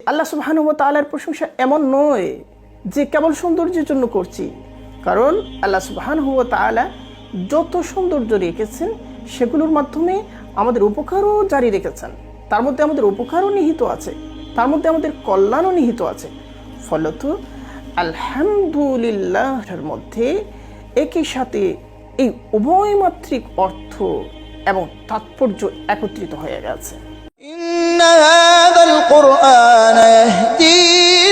আল্লাহ সুবহানাহু ওয়া তাআলার প্রশংসা এমন নয় যে কেবল সৌন্দর্যের জন্য করছি, কারণ আল্লাহ সুবহানাহু ওয়া তাআলা যত সৌন্দর্য রেখেছেন সেগুলোর মাধ্যমে আমাদের উপকারও জারি রেখেছেন। তার মধ্যে আমাদের উপকারও নিহিত আছে, তার মধ্যে আমাদের কল্যাণও নিহিত আছে। ফলত আলহামদুলিল্লাহর মধ্যে একই সাথে এই উভয়মাত্রিক অর্থ এবং তাৎপর্য একত্রিত হয়ে গেছে। إن هذا القرآن يهدي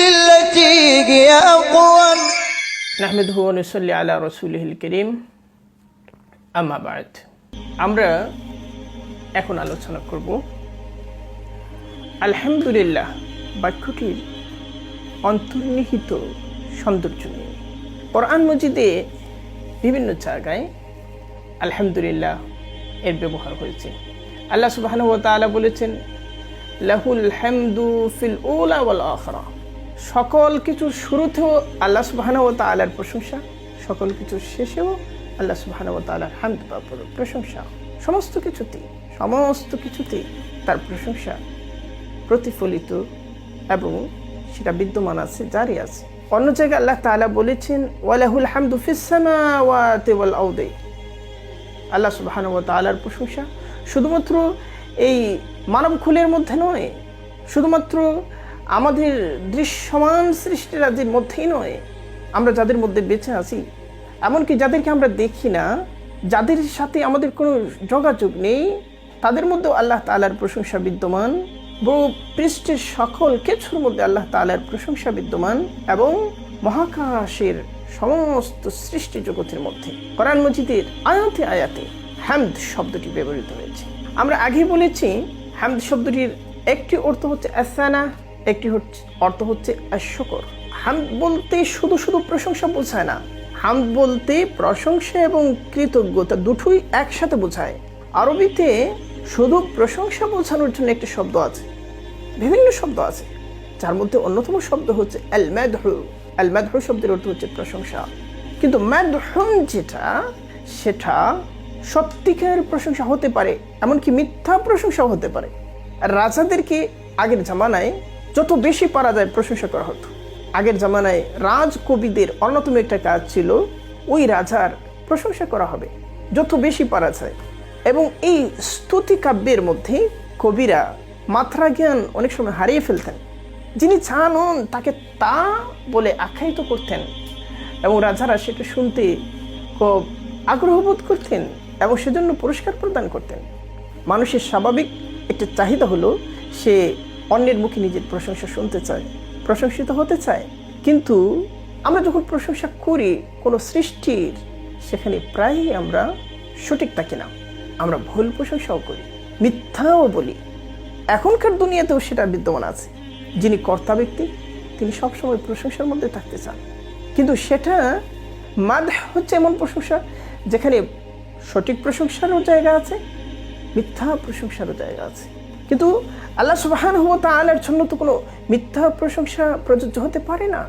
للتي هي أقوم নাহমাদুহু ওয়া নুসাল্লি আলা রাসূলিহিল কারীম, আম্মা বা'দ। আমরা এখন আলোচনা করব আলহামদুলিল্লাহ বাক্যটির অন্তর্নিহিত সৌন্দর্য নিয়ে। কোরআন মাজিদে বিভিন্ন জায়গায় আলহামদুলিল্লাহ এর ব্যবহার হয়েছে। আল্লাহ সুবহানাহু ওয়া তাআলা বলেছেন, লাহুল হামদু ফিল উলা ওয়াল আখিরা। সকল কিছুর শুরুতেও আল্লাহ সুবহানাহু ওয়া তাআলার প্রশংসা, সকল কিছুর শেষেও আল্লাহ সুবহানাহু ওয়া তাআলার হামদ বা প্রশংসা। সমস্ত কিছুতেই তার প্রশংসা প্রতিফলিত এবং সেটা বিদ্যমান আছে, জারি আছে। অন্য জায়গায় আল্লাহ তাআলা বলেছেন, ওয়ালাহুল হামদু ফিস সামাওয়াতি ওয়াল আরদি। আল্লাহ সুবহানাহু ওয়া তাআলার প্রশংসা শুধুমাত্র এই মানবকুলের মধ্যে নয়, শুধুমাত্র আমাদের দৃশ্যমান সৃষ্টিরাজির মধ্যেই নয়, আমরা যাদের মধ্যে বেঁচে আছি, এমনকি যাদেরকে আমরা দেখি না, যাদের সাথে আমাদের কোনো যোগাযোগ নেই, তাদের মধ্যেও আল্লাহ তাআলার প্রশংসা বিদ্যমান। বহু পৃষ্ঠের সকল কিছুর মধ্যে আল্লাহ তাআলার প্রশংসা বিদ্যমান এবং মহাকাশের সমস্ত সৃষ্টি জগতের মধ্যে কোরআন মাজিদের আয়াতে আয়াতে হামদ শব্দটি ব্যবহৃত হয়েছে। আমরা আগেই বলেছি, হামদ শব্দটির একটি অর্থ হচ্ছে আসানা, একটি অর্থ হচ্ছে আশ-শুকর। হামদ বলতে শুধু প্রশংসা বোঝায় না, হামদ বলতে প্রশংসা এবং কৃতজ্ঞতা দুটোই একসাথে বোঝায়। আরবিতে শুধু প্রশংসা বোঝানোর জন্য একটি শব্দ আছে, বিভিন্ন শব্দ আছে, যার মধ্যে অন্যতম শব্দ হচ্ছে আল মাদহু। আল মাদহু শব্দের অর্থ হচ্ছে প্রশংসা, কিন্তু মাদহুন যেটা, সেটা সত্যিকার প্রশংসা হতে পারে, এমনকি মিথ্যা প্রশংসাও হতে পারে। রাজাদেরকে আগের জামানায় যত বেশি পারা যায় প্রশংসা করা হতো। আগের জামানায় রাজকবিদের অন্যতম একটা কাজ ছিল ওই রাজার প্রশংসা করা হবে যত বেশি পারা যায়। এবং এই স্তুতি কাব্যের মধ্যে কবিরা মাত্রা জ্ঞান অনেক সময় হারিয়ে ফেলতেন। যিনি জানন তাকে তা বলে আখ্যায়িত করতেন এবং রাজারা সেটা শুনতে খুব আগ্রহ বোধ করতেন এবং সেজন্য পুরস্কার প্রদান করতেন। মানুষের স্বাভাবিক একটা চাহিদা হলো সে অন্যের মুখে নিজের প্রশংসা শুনতে চায়, প্রশংসিত হতে চায়। কিন্তু আমরা যখন প্রশংসা করি কোনো সৃষ্টির, সেখানে প্রায়ই আমরা সঠিক থাকি না, আমরা ভুল প্রশংসাও করি, মিথ্যাও বলি। এখনকার দুনিয়াতেও সেটা বিদ্যমান আছে। যিনি কর্তা ব্যক্তি তিনি সবসময় প্রশংসার মধ্যে থাকতে চান, কিন্তু সেটা মাদহ হচ্ছে এমন প্রশংসা যেখানে সঠিক প্রশংসারও জায়গা আছে, মিথ্যা প্রশংসারও জায়গা আছে। কিন্তু আল্লাহ সুবহানাহু ওয়া তাআলার জন্য তো কোনো মিথ্যা প্রশংসা প্রযোজ্য হতে পারে না।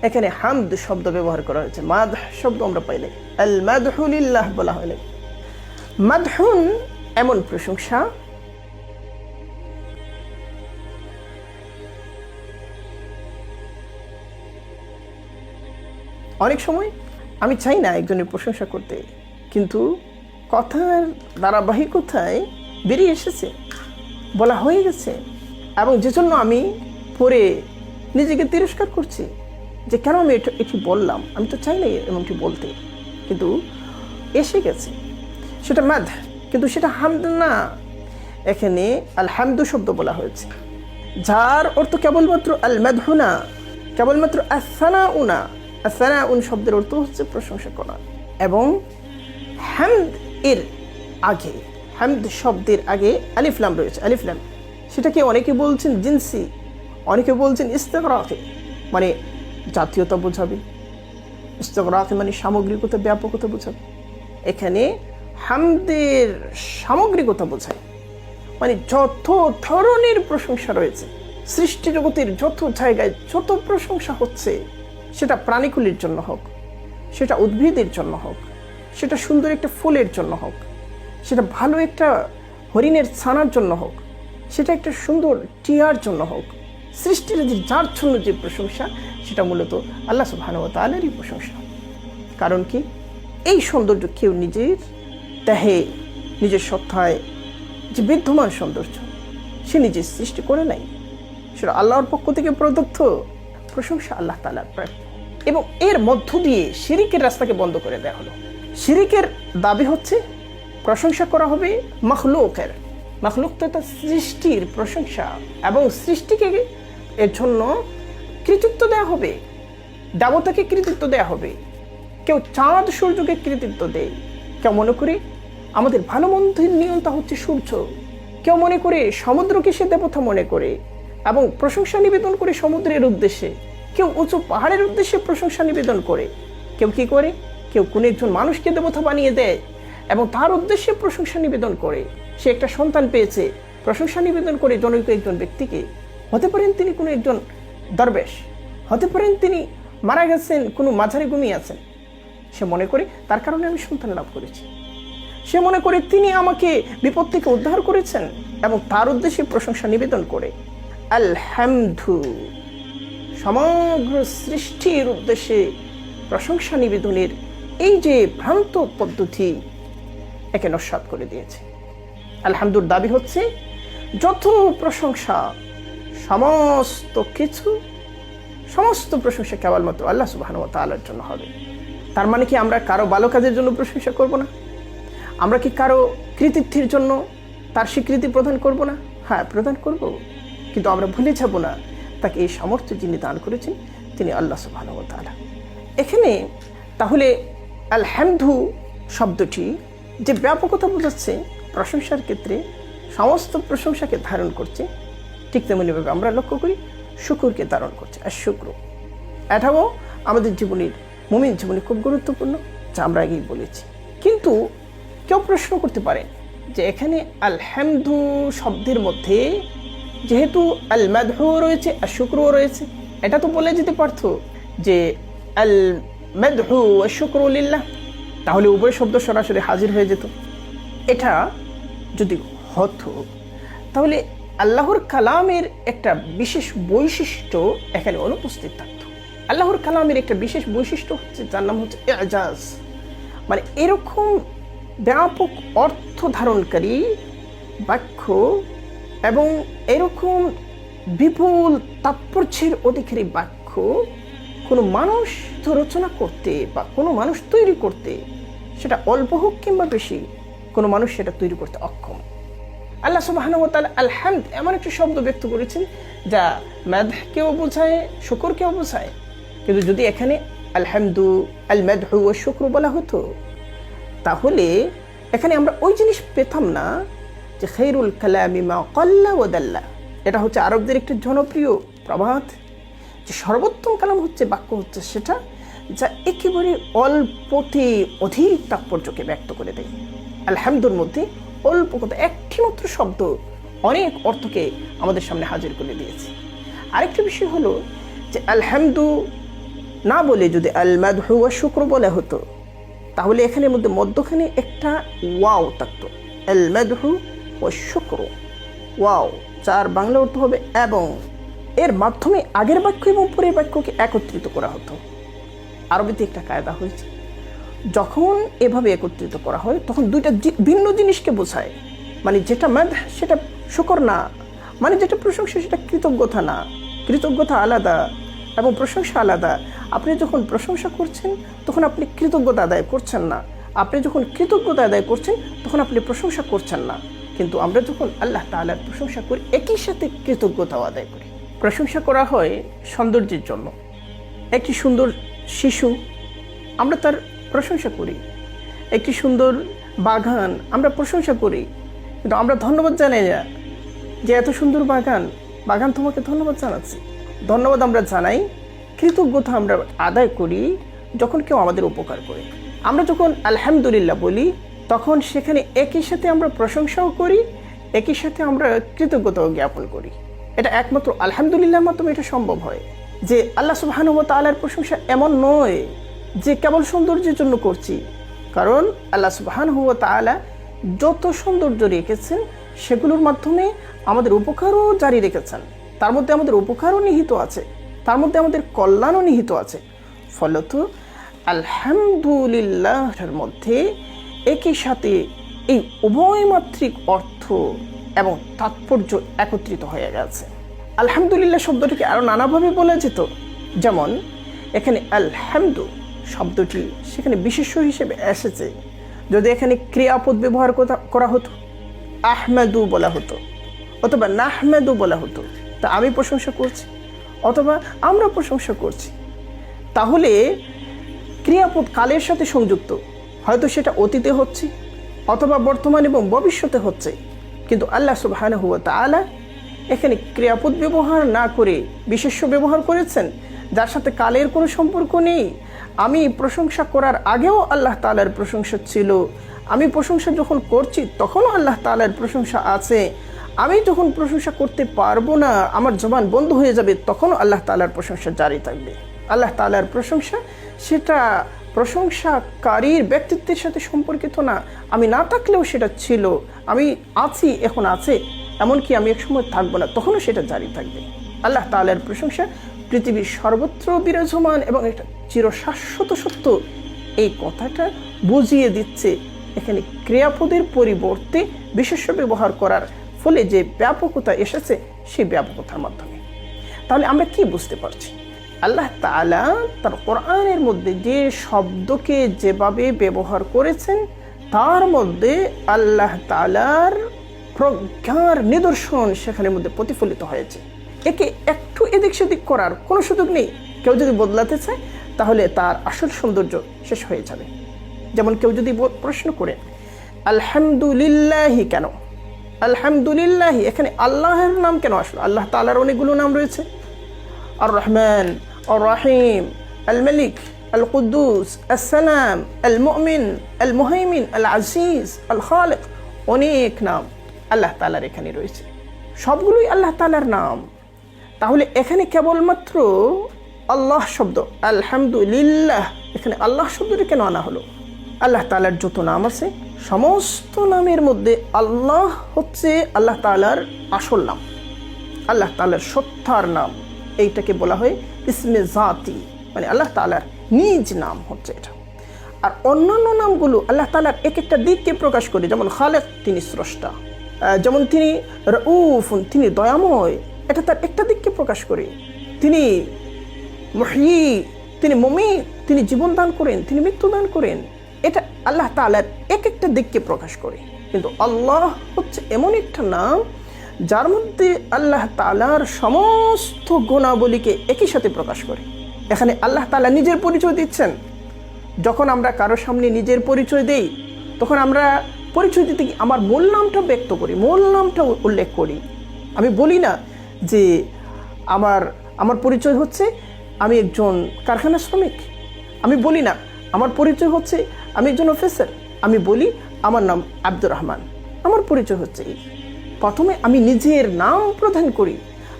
এখানে হামদ শব্দ ব্যবহার করা হয়েছে, মাদহ শব্দ আমরা পাইলে আল মাদহু লিল্লাহ বলা হলে। মাদহুন এমন প্রশংসা অনেক সময় আমি চাই না একজনের প্রশংসা করতে, কিন্তু কথার ধারাবাহিকতায় বেরিয়ে এসেছে, বলা হয়ে গেছে, এবং যে জন্য আমি পরে নিজেকে তিরস্কার করছি যে কেন আমি এটি বললাম, আমি তো চাই না এমনটি বলতে, কিন্তু এসে গেছে। সেটা মাদ, কিন্তু সেটা হামদ না। এখানে আল হামদু শব্দ বলা হয়েছে, যার অর্থ কেবলমাত্র আল মাদহু না, কেবলমাত্র আস-সানাউ না। আস-সানাউ শব্দের অর্থ হচ্ছে প্রশংসা করা। এবং হামদ এর আগে, হামদ শব্দের আগে আলিফ লাম রয়েছে। আলিফ লাম সেটাকে অনেকে বলছেন জিনসি, অনেকে বলছেন ইস্তিগরাকি, মানে জাতীয়তা বোঝাবে। ইস্তিগরাকি মানে সামগ্রিকতা, ব্যাপকতা বোঝাবে। এখানে হামদের সামগ্রিকতা বোঝায়, মানে যত ধরনের প্রশংসা রয়েছে সৃষ্টি জগতের যত জায়গায় যত প্রশংসা হচ্ছে, সেটা প্রাণীকুলের জন্য হোক, সেটা উদ্ভিদের জন্য হোক, সেটা সুন্দর একটা ফুলের জন্য হোক, সেটা ভালো একটা হরিণের ছানার জন্য হোক, সেটা একটা সুন্দর টিয়ার জন্য হোক, সৃষ্টিরাজির যার জন্য যে প্রশংসা, সেটা মূলত আল্লাহ সুবহানাহু ওয়া তাআলারই প্রশংসা। কারণ কি, এই সৌন্দর্য কেউ নিজের দেহে, নিজের সত্তায় যে বিদ্যমান সৌন্দর্য, সে নিজে সৃষ্টি করে নাই, সেটা আল্লাহর পক্ষ থেকে প্রদত্ত প্রশংসা, আল্লাহ তাআলার প্রাপ্য। এবং এর মধ্য দিয়ে শিরিকের রাস্তাকে বন্ধ করে দেওয়া হলো। শিরিকের দাবি হচ্ছে প্রশংসা করা হবে মাখলুকের, মাখলুক তো তার সৃষ্টির প্রশংসা, এবং সৃষ্টিকে এর জন্য কৃতিত্ব দেওয়া হবে, দেবতাকে কৃতিত্ব দেওয়া হবে। কেউ চাঁদ সূর্যকে কৃতিত্ব দেয়, কেউ মনে করে আমাদের ভালো মন্দের নিয়ন্তা হচ্ছে সূর্য, কেউ মনে করে সমুদ্রকে সে দেবতা মনে করে এবং প্রশংসা নিবেদন করে সমুদ্রের উদ্দেশ্যে, কেউ উঁচু পাহাড়ের উদ্দেশ্যে প্রশংসা নিবেদন করে, কেউ কি করে, কেউ কোনো একজন মানুষকে দেবতা বানিয়ে দেয় এবং তার উদ্দেশ্যে প্রশংসা নিবেদন করে। সে একটা সন্তান পেয়েছে, প্রশংসা নিবেদন করে জনৈক একজন ব্যক্তিকে। হতে পারেন তিনি কোনো একজন দরবেশ, হতে পারেন তিনি মারা গেছেন, কোনো মাঝারি ঘুমিয়ে আছেন। সে মনে করে তার কারণে আমি সন্তান লাভ করেছি, সে মনে করে তিনি আমাকে বিপদ থেকে উদ্ধার করেছেন এবং তার উদ্দেশ্যে প্রশংসা নিবেদন করে। আলহামদু, সমগ্র সৃষ্টির উদ্দেশ্যে প্রশংসা নিবেদনের এই যে ভ্রান্ত পদ্ধতি, একে নস্যাৎ করে দিয়েছে। আলহামদুর দাবি হচ্ছে যত প্রশংসা, সমস্ত কিছু, সমস্ত প্রশংসা কেবলমাত্র আল্লাহ সুবহানাহু ওয়া তাআলার জন্য হবে। তার মানে কি আমরা কারো ভালো কাজের জন্য প্রশংসা করব না? আমরা কি কারো কৃতিত্বের জন্য তার স্বীকৃতি প্রদান করব না? হ্যাঁ, প্রদান করব, কিন্তু আমরা ভুলে যাব না তাকে এই সামর্থ্য যিনি দান করেছেন তিনি আল্লাহ সুবহানাহু ওয়া তাআলা। এখানে তাহলে আলহামদু শব্দটি যে ব্যাপকতা বোঝাচ্ছে, প্রশংসার ক্ষেত্রে সমস্ত প্রশংসাকে ধারণ করছে, ঠিক তেমনিভাবে আমরা লক্ষ্য করি শুকরকে ধারণ করছে। আর শুক্র, এটাও আমাদের জীবনের, মুমিন জীবনে খুব গুরুত্বপূর্ণ, যা আমরা আগেই বলেছি। কিন্তু কেউ প্রশ্ন করতে পারে যে এখানে আলহামদু শব্দের মধ্যে যেহেতু আল মাদহু রয়েছে আর শুক্রও রয়েছে, এটা তো বলে যেতে পারতো যে আল মাদহু ওয়া শুকরু লিল্লাহ, তাহলে উভয় শব্দ সরাসরি হাজির হয়ে যেত। এটা যদি হতো তাহলে আল্লাহর কালামের একটা বিশেষ বৈশিষ্ট্য এখানে অনুপস্থিত থাকত। আল্লাহর কালামের একটা বিশেষ বৈশিষ্ট্য হচ্ছে, যার নাম হচ্ছে এজাজ, মানে এরকম ব্যাপক অর্থ ধারণকারী বাক্য এবং এরকম বিপুল তাৎপর্যের অধিকারী বাক্য কোনো মানুষ তো রচনা করতে বা কোনো মানুষ তৈরি করতে, সেটা অল্প হোক কিংবা বেশি, কোনো মানুষ সেটা তৈরি করতে অক্ষম। আল্লাহ সুবহানাহু ওয়া তাআলা আলহামদ এমন একটা শব্দ ব্যক্ত করেছেন যা মাদহকেও বোঝায়, শুকরকেও বোঝায়। কিন্তু যদি এখানে আলহামদু, আল মাদহু ওয়া শুকরু বলা হতো, তাহলে এখানে আমরা ওই জিনিস পেতাম না যে খায়রুল কালামি মা ক্বাল্লা ওয়া দাল্লা। এটা হচ্ছে আরবদের একটি জনপ্রিয় প্রবাদ যে সর্বোত্তম কালাম হচ্ছে, বাক্য হচ্ছে সেটা যা একেবারে অল্পতে অধিক তাৎপর্যকে ব্যক্ত করে দেয়। আলহামদুর মধ্যে অল্প কথা, একটি মাত্র শব্দ অনেক অর্থকে আমাদের সামনে হাজির করে দিয়েছে। আরেকটা বিষয় হলো যে আলহামদু না বলে যদি আল মাদহু ওয়া শুকরু বলা হতো, তাহলে এখানের মধ্যে মধ্যখানে একটা ওয়াও থাকতো, আল মাদহু ওয়া শুকরু, ওয়াও, যার বাংলা অর্থ হবে এবং। এর মাধ্যমে আগের বাক্য এবং পরের বাক্যকে একত্রিত করা হতো। আরবিতে একটা কায়দা হয়েছে, যখন এভাবে একত্রিত করা হয় তখন দুইটা ভিন্ন জিনিসকে বোঝায়। মানে যেটা মাদহ সেটা শুকর না, মানে যেটা প্রশংসা সেটা কৃতজ্ঞতা না, কৃতজ্ঞতা আলাদা এবং প্রশংসা আলাদা। আপনি যখন প্রশংসা করছেন তখন আপনি কৃতজ্ঞতা আদায় করছেন না, আপনি যখন কৃতজ্ঞতা আদায় করছেন তখন আপনি প্রশংসা করছেন না। কিন্তু আমরা যখন আল্লাহ তাআলার প্রশংসা করি, একই সাথে কৃতজ্ঞতাও আদায় করি। প্রশংসা করা হয় সৌন্দর্যের জন্য। একটি সুন্দর শিশু, আমরা তার প্রশংসা করি। একটি সুন্দর বাগান, আমরা প্রশংসা করি, কিন্তু আমরা ধন্যবাদ জানাই না যে এত সুন্দর বাগান, বাগান তোমাকে ধন্যবাদ জানাচ্ছি। ধন্যবাদ আমরা জানাই, কৃতজ্ঞতা আমরা আদায় করি যখন কেউ আমাদের উপকার করে। আমরা যখন আলহামদুলিল্লাহ বলি তখন সেখানে একই সাথে আমরা প্রশংসাও করি, একই সাথে আমরা কৃতজ্ঞতাও জ্ঞাপন করি। এটা একমাত্র আলহামদুলিল্লাহর মাধ্যমে এটা সম্ভব হয়। যে আল্লাহ সুবহানাহু ওয়া তাআলার প্রশংসা এমন নয় যে কেবল সৌন্দর্যের জন্য করছি, কারণ আল্লাহ সুবহানাহু ওয়া তাআলা যত সৌন্দর্য রেখেছেন সেগুলোর মাধ্যমে আমাদের উপকারও জারি রেখেছেন। তার মধ্যে আমাদের উপকারও নিহিত আছে, তার মধ্যে আমাদের কল্যাণও নিহিত আছে। ফলত আলহামদুলিল্লাহর মধ্যে একই সাথে এই উভয়মাত্রিক অর্থ এবং তাৎপর্য একত্রিত হয়ে গেছে। আলহামদুলিল্লাহ শব্দটিকে আরও নানাভাবে বলা যেত। যেমন এখানে আলহামদু শব্দটি সেখানে বিশেষ্য হিসেবে এসেছে। যদি এখানে ক্রিয়াপদ ব্যবহার করা হতো, আহমেদু বলা হতো অথবা নাহমেদু বলা হতো, তা আমি প্রশংসা করছি অথবা আমরা প্রশংসা করছি, তাহলে ক্রিয়াপদ কালের সাথে সংযুক্ত, হয়তো সেটা অতীতে হচ্ছে অথবা বর্তমান এবং ভবিষ্যতে হচ্ছে। কিন্তু আল্লাহ সুবহানাহু ওয়া তাআলা এখানে ক্রিয়াপদ ব্যবহার না করে বিশেষ্য ব্যবহার করেছেন, যার সাথে কালের কোনো সম্পর্ক নেই। আমি প্রশংসা করার আগেও আল্লাহ তাআলার প্রশংসা ছিল, আমি প্রশংসা যখন করছি তখনও আল্লাহ তাআলার প্রশংসা আছে, আমি যখন প্রশংসা করতে পারবো না, আমার জবান বন্ধ হয়ে যাবে, তখনও আল্লাহ তাআলার প্রশংসা জারি থাকবে। আল্লাহ তাআলার প্রশংসা সেটা প্রশংসাকারীর ব্যক্তিত্বের সাথে সম্পর্কিত না। আমি না থাকলেও সেটা ছিল, আমি আছি এখন আছে, এমনকি আমি একসময় থাকবো না, তখনও সেটা জারি থাকবে। আল্লাহ তাআলার প্রশংসা পৃথিবীর সর্বত্র বিরাজমান এবং এটা চিরশাশ্বত সত্য, এই কথাটা বুঝিয়ে দিচ্ছে এখানে ক্রিয়াপদের পরিবর্তে বিশেষ্য ব্যবহার করার ফলে যে ব্যাপকতা এসেছে সেই ব্যাপকতার মাধ্যমে। তাহলে আমরা কি বুঝতে পারছি? আল্লাহ তাআলা তার কোরআনের মধ্যে যে শব্দকে যেভাবে ব্যবহার করেছেন তার মধ্যে আল্লাহ তাআলার প্রজ্ঞার নিদর্শন সেখানের মধ্যে প্রতিফলিত হয়েছে। একে একটু এদিক সেদিক করার কোনো সুযোগ নেই। কেউ যদি বদলাতে চায় তাহলে তার আসল সৌন্দর্য শেষ হয়ে যাবে। যেমন কেউ যদি প্রশ্ন করে আলহামদুলিল্লাহি কেন, আলহামদুলিল্লাহি এখানে আল্লাহর নাম কেন আসলো? আল্লাহ তাআলার অনেকগুলো নাম রয়েছে, আর রহমান, আর রাহিম, আল মালিক, আল কুদ্দুস, আসসালাম, আল মুমিন, আল মুহাইমিন, আল আজিজ, আল খালিক, অনেক নাম আল্লাহ তাআলার এখানে রয়েছে, সবগুলোই আল্লাহ তাআলার নাম। তাহলে এখানে কেবলমাত্র আল্লাহ শব্দ, আলহামদুলিল্লাহ, এখানে আল্লাহ শব্দটি কেন আনা হলো? আল্লাহ তাআলার যত নাম আছে সমস্ত নামের মধ্যে আল্লাহ হচ্ছে আল্লাহ তাআলার আসল নাম, আল্লাহ তাআলার সত্তার নাম। এইটাকে বলা হয় ইসমে জাতি, মানে আল্লাহ তাআলার নিজ নাম হচ্ছে এটা। আর অন্যান্য নামগুলো আল্লাহ তাআলার এক একটা দিককে প্রকাশ করে। যেমন খালেক, তিনি স্রষ্টা, যেমন তিনি রউফ, তিনি দয়াময়, এটা তার একটা দিককে প্রকাশ করে। তিনি মুহয়ি, তিনি মুমিত, তিনি জীবন দান করেন, তিনি মৃত্যু দান করেন, এটা আল্লাহ তাআলার এক একটা দিককে প্রকাশ করে। কিন্তু আল্লাহ হচ্ছে এমন একটা নাম যার মধ্যে আল্লাহ তাআলার সমস্ত গুণাবলীকে একই সাথে প্রকাশ করে। এখানে আল্লাহ তাআলা নিজের পরিচয় দিচ্ছেন। যখন আমরা কারোর সামনে নিজের পরিচয় দেই তখন আমরা পরিচয় দিতে গিয়ে আমার মূল নামটা ব্যক্ত করি, মূল নামটা উল্লেখ করি। আমি বলি না যে আমার পরিচয় হচ্ছে আমি একজন কারখানা শ্রমিক, আমি বলি না আমার পরিচয় হচ্ছে আমি একজন অফিসার, আমি বলি আমার নাম আব্দুর রহমান, আমার পরিচয় হচ্ছে এই। প্রথমে আমি নিজের নাম প্রদান করি।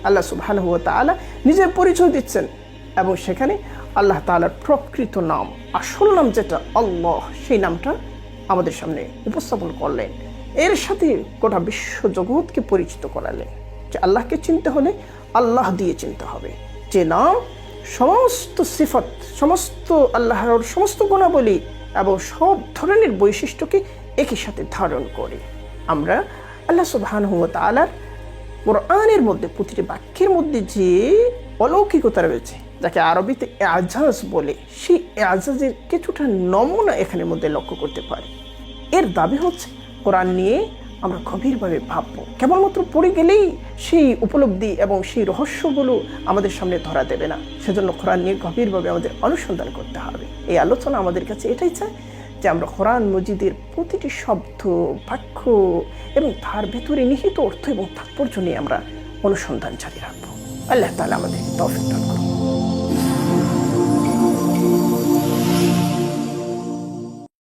আল্লাহ সুবহানাহু ওয়া তাআলা নিজের পরিচয় দিচ্ছেন এবং সেখানে আল্লাহ তাআলার প্রকৃত নাম, আসল নাম যেটা আল্লাহ, সেই নামটা আমাদের সামনে উপস্থাপন করলেন। এর সাথে গোটা বিশ্ব জগৎকে পরিচিত করালেন যে আল্লাহকে চিনতে হলে আল্লাহ দিয়ে চিনতে হবে, যে নাম সমস্ত সিফত, সমস্ত আল্লাহর সমস্ত গুণাবলী এবং সব ধরনের বৈশিষ্ট্যকে একই সাথে ধারণ করে। আমরা আল্লাহ সুবহানাহু ওয়া তাআলার কোরআনের মধ্যে প্রতিটি বাক্যের মধ্যে যে অলৌকিকতা রয়েছে, যাকে আরবিতে এজাজ বলে, সেই এজাজের কিছুটা নমুনা এখানের মধ্যে লক্ষ্য করতে পারি। এর দাবি হচ্ছে কোরআন নিয়ে আমরা গভীরভাবে ভাববো। কেবলমাত্র পড়ে গেলেই সেই উপলব্ধি এবং সেই রহস্যগুলো আমাদের সামনে ধরা দেবে না। সেজন্য কোরআন নিয়ে গভীরভাবে আমাদের অনুসন্ধান করতে হবে। এই আলোচনা আমাদের কাছে এটাই চায় যে আমরা কোরআন মজিদের প্রতিটি শব্দ, বাক্য এবং তার ভেতরে নিহিত অর্থ এবং তাৎপর্য নিয়ে আমরা অনুসন্ধান জারি রাখবো। আল্লাহ তাআলা আমাদের তৌফিক দান করুন।